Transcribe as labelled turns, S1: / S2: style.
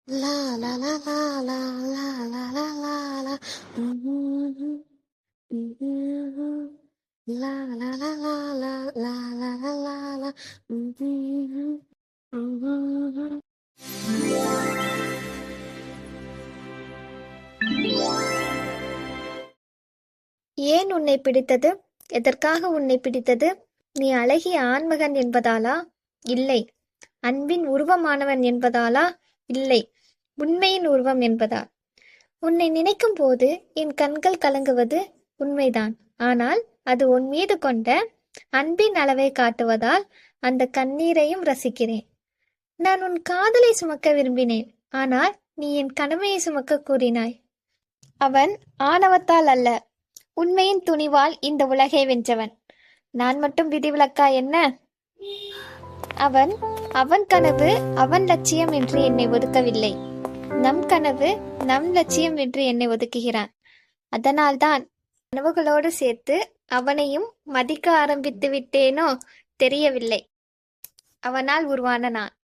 S1: லா லா லா லா லா லா லா லா லா லா. ம்ஹும். ம்ஹும். லா லா லா லா லா லா லா லா லா லா. ம்ஹும். ம்ஹும்.
S2: ஏன் உன்னை பிடித்தது? எதற்காக உன்னை பிடித்தது? நீ அழகிய ஆண்மகன் என்பதாலா? இல்லை. அன்பின் உருவமானவன் என்பதாலா? இல்லை. உண்மையின் உருவம் என்பதால். உன்னை நினைக்கும் போது என் கண்கள் கலங்குவது உண்மைதான். ஆனால் அது உன் மீது கொண்ட அன்பின் அளவை காட்டுவதால் அந்த கண்ணீரையும் ரசிக்கிறேன். நான் உன் காதலை சுமக்க விரும்பினேன். ஆனால் நீ என் கடமையை சுமக்க கூறினாய். அவன் ஆணவத்தால் அல்ல, உண்மையின் துணிவால் இந்த உலகை வென்றவன். நான் மட்டும் விதிவிலக்கா என்ன? அவன் அவன் கனவு அவன் லட்சியம் என்று என்னை ஒதுக்கவில்லை. நம் கனவு நம் லட்சியம் என்று என்னை ஒதுக்குகிறான். அதனால்தான் கனவுகளோடு சேர்த்து அவனையும் மதிக்க ஆரம்பித்து விட்டேனோ தெரியவில்லை. அவனால் உருவான நான்.